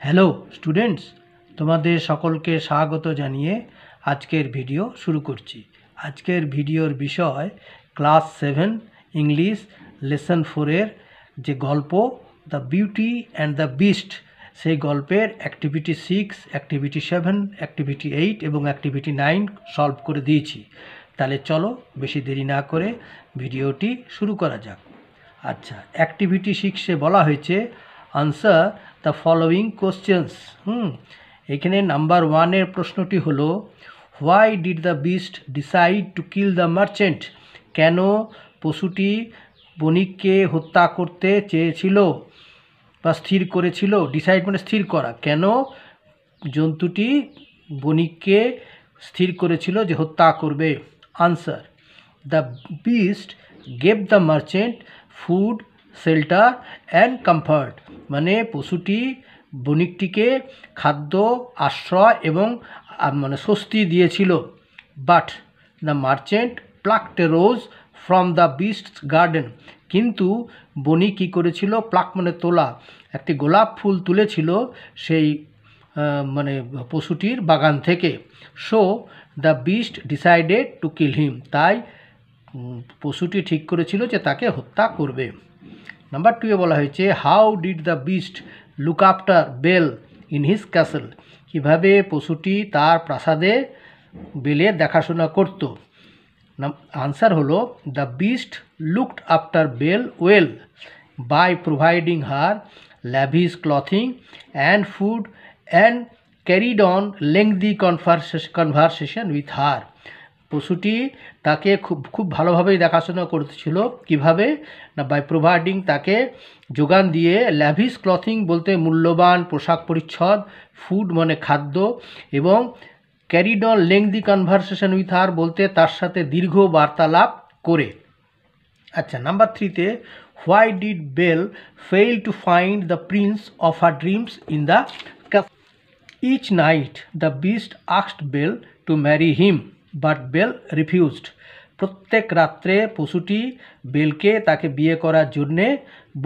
Hello students, তোমাদের সকলকে স্বাগত জানিয়ে আজকের ভিডিও শুরু করছি। আজকের ভিডিওর বিষয় ক্লাস 7 ইংলিশ লেসন 4-এর যে গল্প the beauty and the beast, সেই গল্পের অ্যাক্টিভিটি 6, অ্যাক্টিভিটি 7, অ্যাক্টিভিটি 8 এবং অ্যাক্টিভিটি 9 সলভ করে দিয়েছি। তাহলে চলো বেশি দেরি না করে ভিডিওটি শুরু করা যাক। আচ্ছা, অ্যাক্টিভিটি 6-এ বলা হয়েছে আনসার দ্য ফলোয়িং কোশ্চেন্স। এখানে নাম্বার 1-এর প্রশ্নটি হলো why did the beast decide to kill the merchant? কেন পশুটি বণিককে হত্যা করতে চেয়েছিল বা স্থির করেছিল? ডিসাইড মানে স্থির করা। কেন জন্তুটি বণিককে স্থির করেছিল যে হত্যা করবে? Answer the beast gave the merchant food, shelter and comfort. মানে পশুটি বণিকটিকে খাদ্য, আশ্রয় এবং মানে স্বস্তি দিয়েছিল। But the merchant plucked A rose from the beast's garden. কিন্তু বণিক কী করেছিল? প্লাক মানে তোলা, একটি গোলাপ ফুল তুলেছিল সেই মানে পশুটির বাগান থেকে। So the beast decided to kill him. তাই পশুটি ঠিক করেছিল যে তাকে হত্যা করবে। নাম্বার 2-এ বলা হয়েছে how did the beast look after Belle in his castle? কীভাবে পশুটি তার প্রাসাদে বেলের দেখাশোনা করত? আনসার হলো the beast looked after Belle well by providing her lavish clothing and food and carried on lengthy conversation with her. পশুটি তাকে খুব ভালোভাবেই দেখাশোনা করতেছিল। কিভাবে না, বাই প্রোভাইডিং, তাকে যোগান দিয়ে, ল্যাভিশ ক্লথিং বলতে মূল্যবান পোশাক পরিচ্ছদ, ফুড মানে খাদ্য, এবং carried on lengthy conversation with her বলতে তার সাথে দীর্ঘ বার্তালাপ করে। আচ্ছা, নাম্বার 3-তে why did Belle fail to find the prince of her dreams in the each night the beast asked Belle to marry him but Belle refused. প্রত্যেক রাত্রে পশুটি বেলকে তাকে বিয়ে করার জন্যে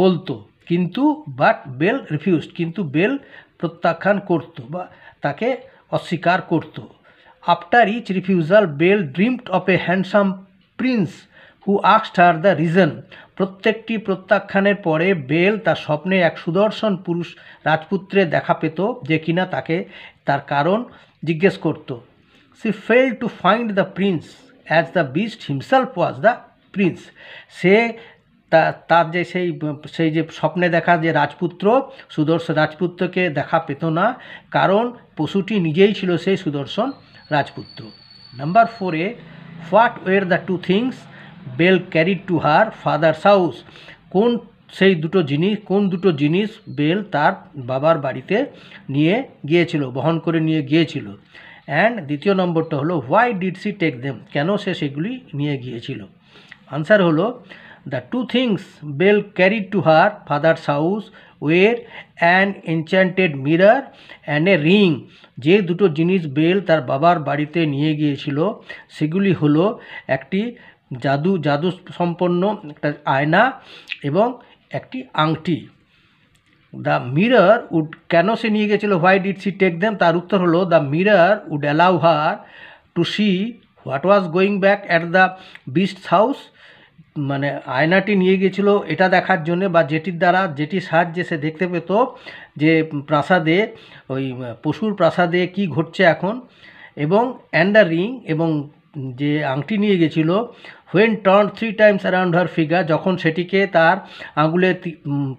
বলতো, কিন্তু বাট বেল রিফিউজড, কিন্তু বেল প্রত্যাখ্যান করত বা তাকে অস্বীকার করত। After each refusal Belle dreamed of a handsome prince who asked her the reason. প্রত্যেকটি প্রত্যাখ্যানের পরে বেল তার স্বপ্নে এক সুদর্শন পুরুষ রাজপুত্রের দেখা পেত, যে কিনা তাকে তার কারণ জিজ্ঞেস করত। She failed to find the prince as the beast himself was the prince. সে তার যে সেই যে স্বপ্নে দেখা যে রাজপুত্র, সুদর্শন রাজপুত্রকে দেখা পেত না, কারণ পশুটি নিজেই ছিল সেই সুদর্শন রাজপুত্র। নাম্বার 4-এ what were the two things Belle carried to her father's house? কোন দুটো জিনিস বেল তার বাবার বাড়িতে নিয়ে গিয়েছিল, বহন করে নিয়ে গিয়েছিল? অ্যান্ড দ্বিতীয় নম্বরটা হলো why did she take them? কেন সে সেগুলি নিয়ে গিয়েছিল? আনসার হলো the two things Belle carried to her father's house were an enchanted mirror and a ring. যে দুটো জিনিস বেল তার বাবার বাড়িতে নিয়ে গিয়েছিল সেগুলি হলো একটি জাদু সম্পন্ন একটা আয়না এবং একটি আংটি। দ্য মিরর উড, কেন সে নিয়ে গেছিলো, why did she take them? তার উত্তর হলো the mirror would allow her to see what was going back at the beast's house. মানে আয়নাটি নিয়ে গেছিল এটা দেখার জন্য, বা যেটির সাহায্যে সে দেখতে পেত যে প্রাসাদে, ওই পশুর প্রাসাদে কি ঘটছে এখন। এবং অ্যান্ড দ্য রিং, এবং যে আংটি নিয়ে গেছিলো, when turn 3 times around her figure, যখন সেটিকে তার আঙুলের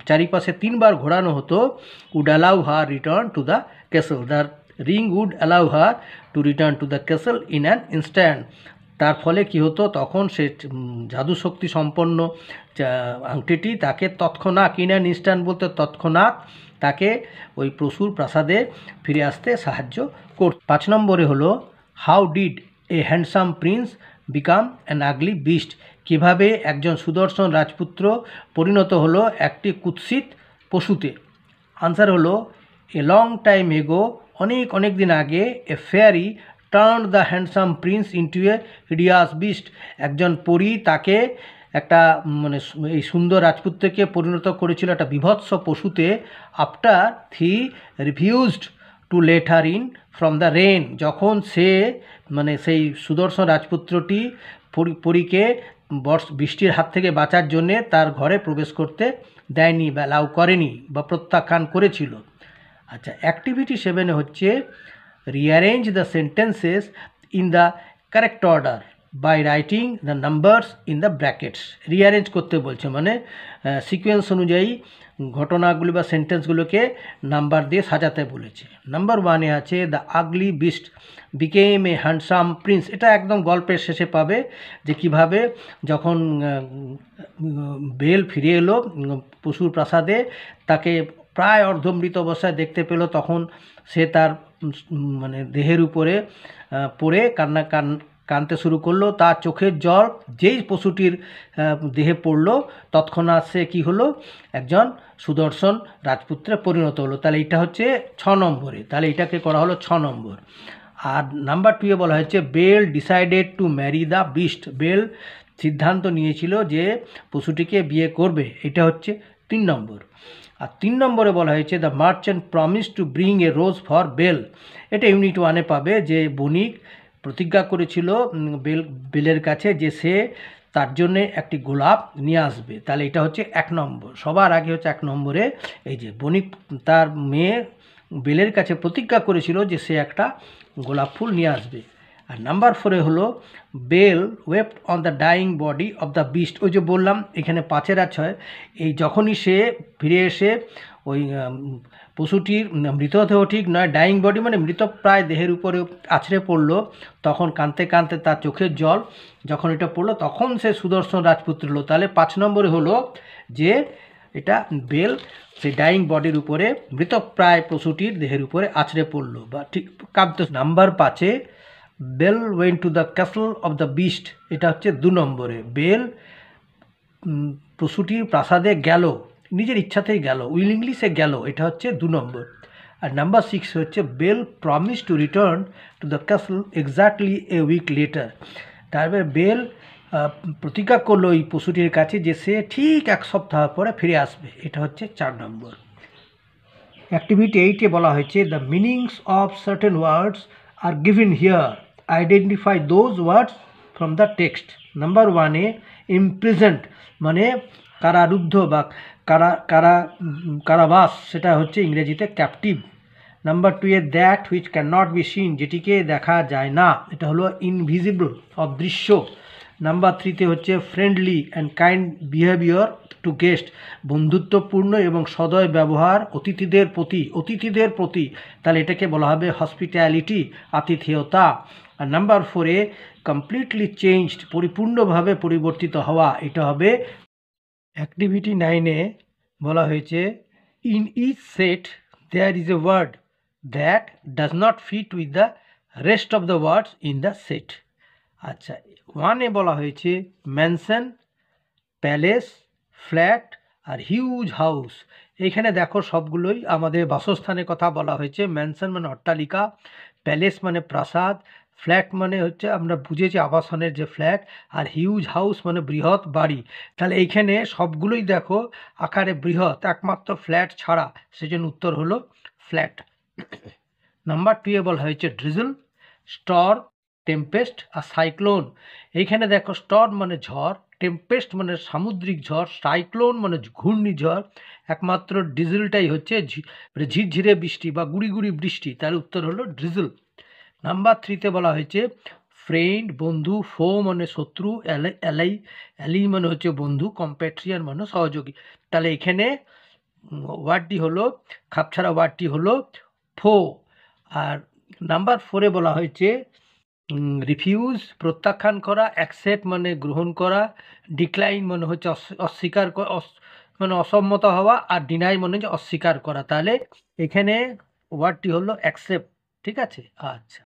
চারিপাশে 3বার ঘোরানো হতো, would allow her return to the castle. The ring would allow her to return to the castle in an instant. তার ফলে কি হতো, তখন সে জাদু শক্তি সম্পন্ন আংটিটি তাকে তৎক্ষণাৎ, ইন অ্যান ইনস্ট্যান্ট বলতে তৎক্ষণাৎ, তাকে ওই পশুর প্রাসাদে ফিরে আসতে সাহায্য করত। 5 নম্বরে হলো how did A handsome Prince become an ugly beast? কীভাবে একজন সুদর্শন রাজপুত্র পরিণত হলো একটি কুৎসিত পশুতে? আনসার হলো এ লং টাইম এগো, অনেক দিন আগে, a fairy turn the handsome prince into a hideous beast. একজন পরী তাকে একটা মানে এই সুন্দর রাজপুত্রকে পরিণত করেছিল একটা বিভৎস পশুতে after he refused to let her in from the rain, যখন সে মানে সেই সুদর্শন রাজপুত্রটি পরীকে বৃষ্টির হাত থেকে বাঁচার জন্যে তার ঘরে প্রবেশ করতে দেয়নি বা অ্যালাউ করেনি বা প্রত্যাখ্যান করেছিল। আচ্ছা, অ্যাক্টিভিটি 7 হচ্ছে rearrange the sentences in the correct order by writing the numbers in the brackets. Rearrange করতে বলছে, মানে সিকোয়েন্স অনুযায়ী ঘটনাগুলি বা সেন্টেন্সগুলোকে নাম্বার দিয়ে সাজাতে বলেছে। নাম্বার 1-এ আছে the ugly beast became A handsome Prince. এটা একদম গল্পের শেষে পাবে যে কিভাবে যখন বেল ফিরে এলো পশুর প্রাসাদে, তাকে প্রায় অর্ধমৃত অবস্থায় দেখতে পেল, তখন সে তার মানে দেহের উপরে পড়ে কাঁদতে শুরু করলো। তার চোখের জল যেই পশুটির দেহে পড়লো তৎক্ষণাৎ সে কী হলো, একজন সুদর্শন রাজপুত্রে পরিণত হলো। তাহলে এটা হচ্ছে 6 নম্বরে, তাহলে এটাকে করা হলো 6 নম্বর। আর নাম্বার 2-এ বলা হয়েছে Belle decided to marry the beast. Belle সিদ্ধান্ত নিয়েছিল যে পশুটিকে বিয়ে করবে, এটা হচ্ছে 3 নম্বর। আর 3 নম্বরে বলা হয়েছে the merchant promise to bring a rose for Belle. এটা ইউনিট 1-এ পাবে যে বণিক প্রতিজ্ঞা করেছিল বেলের কাছে যে সে তার জন্যে একটি গোলাপ নিয়ে আসবে। তাহলে এটা হচ্ছে 1 নম্বর। সবার আগে হচ্ছে 1 নম্বরে এই যে বণিক তার মেয়ে বেলের কাছে প্রতিজ্ঞা করেছিল যে সে একটা গোলাপ ফুল নিয়ে আসবে। আর নাম্বার 4-এ হলো Belle wept on the dying body of the beast. ওই যে বললাম এখানে 5-এর 6, এই যখনই সে ফিরে এসে ওই পশুটির মৃতদেহ ঠিক নয়, ডাইং বডি মানে মৃতপ্রায় দেহের উপরে আছড়ে পড়লো, তখন কাঁদতে কাঁদতে তার চোখের জল যখন এটা পড়লো তখন সে সুদর্শন রাজপুত্র হলো। তাহলে 5 নম্বরে হলো যে এটা বেল সেই ডাইং বডির উপরে মৃতপ্রায় পশুটির দেহের উপরে আছড়ে পড়লো বা ঠিক কাঁদতে। নাম্বার 5-এ Belle went to the castle of the beast. এটা হচ্ছে 2 নম্বরে। বেল পশুটির প্রাসাদে গেল, নিজের ইচ্ছাতেই গেল, উইলিংলি সে গেল, এটা হচ্ছে 2 নম্বর। আর নাম্বার 6 হচ্ছে Belle promise to return to the castle exactly a week later. তারপরে বেল প্রতিজ্ঞা করলো এই পশুটির কাছে যে সে ঠিক 1 সপ্তাহ পরে ফিরে আসবে, এটা হচ্ছে 4 নম্বর। অ্যাক্টিভিটি 8-এ বলা হয়েছে the meanings of certain words are given here, identify those words from the text. Number 1-এ ইমপ্রিজেন্ট মানে কারারুদ্ধ বা কারাবাস, সেটা হচ্ছে ইংরেজিতে ক্যাপটিভ। নাম্বার 2-এ that which can not be seen, যেটিকে দেখা যায় না, এটা হলো ইনভিজিবল, অদৃশ্য। নাম্বার 3-তে হচ্ছে friendly and kind behaviour to guest, বন্ধুত্বপূর্ণ এবং সদয় ব্যবহার অতিথিদের প্রতি, তাহলে এটাকে বলা হবে হসপিটালিটি, আতিথেয়তা। আর নাম্বার 4-এ কমপ্লিটলি চেঞ্জড, পরিপূর্ণভাবে পরিবর্তিত হওয়া, এটা হবে। অ্যাক্টিভিটি 9-এ বলা হয়েছে in each set there is a word that does not fit with the rest of the words in the set. আচ্ছা, 1-এ বলা হয়েছে ম্যানশন, প্যালেস, ফ্ল্যাট আর হিউজ হাউস। এইখানে দেখো সবগুলোই আমাদের বাসস্থানের কথা বলা হয়েছে। ম্যানশন মানে অট্টালিকা, প্যালেস মানে প্রাসাদ, ফ্ল্যাট মানে হচ্ছে আমরা বুঝেছি আবাসনের যে ফ্ল্যাট, আর হিউজ হাউস মানে বৃহৎ বাড়ি। তাহলে এইখানে সবগুলোই দেখো আকারে বৃহৎ, একমাত্র ফ্ল্যাট ছাড়া, সেজন্য উত্তর হলো ফ্ল্যাট। নাম্বার 2-এ বলা হয়েছে ড্রিজল, স্টর্ম, টেম্পেস্ট আর সাইক্লোন। এইখানে দেখো স্টর্ম মানে ঝড়, টেম্পেস্ট মানে সামুদ্রিক ঝড়, সাইক্লোন মানে ঘূর্ণিঝড়, একমাত্র ডিজেলটাই হচ্ছে ঝিরঝিরে বৃষ্টি বা গুড়ি গুড়ি বৃষ্টি, তার উত্তর হলো ড্রিজল। নাম্বার 3-তে বলা হয়েছে ফ্রেন্ড বন্ধু, ফো মানে শত্রু, অ্যালি মানে হচ্ছে বন্ধু, কম্প্যাট্রিয়ান মানে সহযোগী। তাহলে এখানে ওয়ার্ডটি হলো খাপছাড়া ওয়ার্ডটি হলো ফো। আর নাম্বার 4-এ বলা হয়েছে রিফিউজ প্রত্যাখ্যান করা, অ্যাকসেপ্ট মানে গ্রহণ করা, ডিক্লাইন মানে হচ্ছে অস্বীকার মানে অসম্মত হওয়া, আর ডিনাই মানে হচ্ছে অস্বীকার করা। তাহলে এখানে ওয়ার্ডটি হলো অ্যাকসেপ্ট, ঠিক আছে। আচ্ছা।